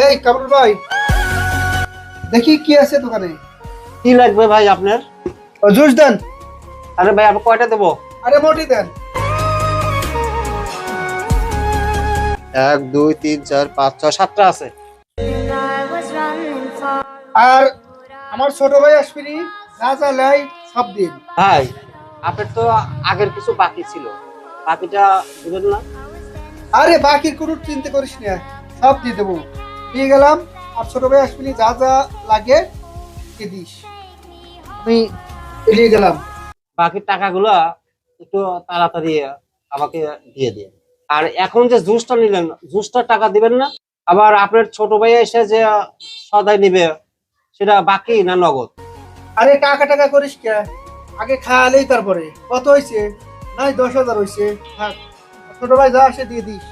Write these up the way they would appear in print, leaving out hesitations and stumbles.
এই কামরুল ভাই, দেখি কি আছে দোকানে। কি লাগবে ভাই আপনার? জুস দেন। আরে ভাই আপনি কয়টা দেবো? আরে মোটি দেন। 1 2 3 4 5 6 7টা আছে। আর আমার ছোট ভাই আসবিনি, যা যা লাই সব দিন। ভাই আপনার তো আগের কিছু বাকি ছিল, বাকিটা দিবেন না? আরে বাকি কোনো চিন্তা করিস না, সব দিয়ে দেবো। দিয়ে গেলাম। আর ছোট ভাই আসবিনি, যা যা লাগে দিয়ে দিস। আমি দিয়ে গেলাম। বাকি টাকাগুলো একটু তাড়াতাড়ি আমাকে দিয়ে দিন। আর এখন যে জুসটা নিলেন, জুসটার টাকা দিবেন না? আবার আপনার ছোট ভাই এসে যে সদাই নিবে, সেটা বাকি না নগদ? আরে টাকা টাকা করিস কে, আগে খাওয়ালেই তারপরে। কত হয়েছে? নাই 10,000 হয়েছে। থাক, ছোট ভাই যা আসে দিয়ে দিস।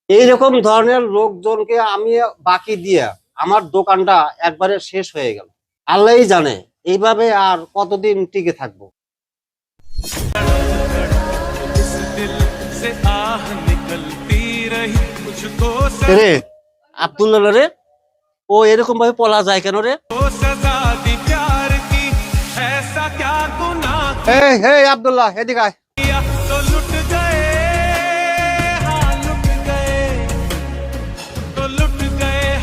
এইরকম ধরনের লোকজনকে আমি বাকি দিয়ে আমার দোকানটা একবারে শেষ হয়ে গেল। আল্লাহই জানে এইভাবে আর কতদিন টিকে থাকবো। রে আব্দুল্লাহ রে, ও এরকম ভাবে পলা যায় কেন রে? এই এই আব্দুল্লাহ, এদিকে আয়।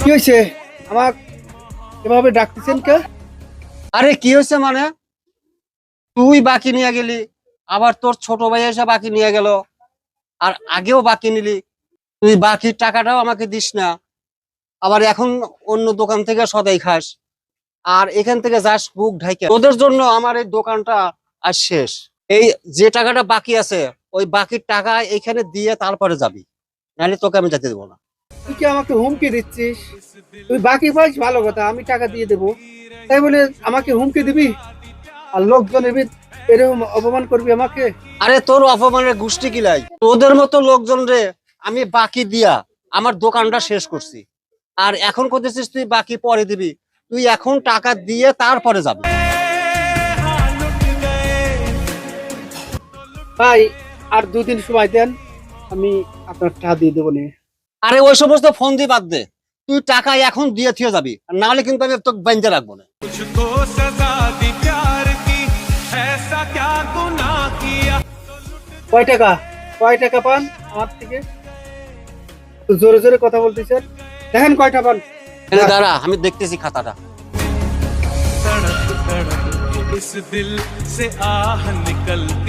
কি হয়েছে? আমার এভাবে ডাকতেছেন কে? আরে কি হয়েছে মানে? তুই বাকি নিয়ে গেলি, আবার তোর ছোট ভাই এসে বাকি নিয়ে গেল, আর আগেও বাকি নিলি। তুই বাকির টাকাটাও আমাকে দিস না, আবার এখন অন্য দোকান থেকে সদাই খাস, আর এখান থেকে যাস বুক ঢাইকা। তোদের জন্য আমার এই দোকানটা আজ শেষ। এই যে টাকাটা বাকি আছে, ওই বাকির টাকা এইখানে দিয়ে তারপরে যাবি, নাহলে তোকে আমি যেতে দেবো না। তুই কি আমাকে হুমকি দিচ্ছিস? তুই বাকি পাইস ভালো কথা, আমি টাকা দিয়ে দেবো, তাই বলে আমাকে হুমকি দিবি? আর লোকজন এরকম অপমান করবি আমাকে? আরে তোর অপমানের গোষ্ঠী কিলাই, তোদের মতো লোকজন রে আমি বাকি দিয়া আমার দোকানটা শেষ করছি, আর এখন করতেছিস তুই বাকি পরে দিবি। তুই এখন টাকা দিয়ে তারপরে যাবি। ভাই, আর 2 দিন সময় দেন, আমি আপনার টাকা দিয়ে দেবো নে। আরে ওই সমস্ত ফোন দিয়ে বাদ দে, তুই টাকা এখন দিয়ে থিয়ে যাবি, আর নাহলে কিন্তু আমি তোকে বেঁধে রাখবো না। কয় টাকা? কয় টাকা পান আমার থেকে? তো জোরে জোরে কথা বলতেছেন, দেখেন কয়টা পান। এনে দাঁড়া, আমি দেখতেছি খাতাটা। इस दिल से आह निकलती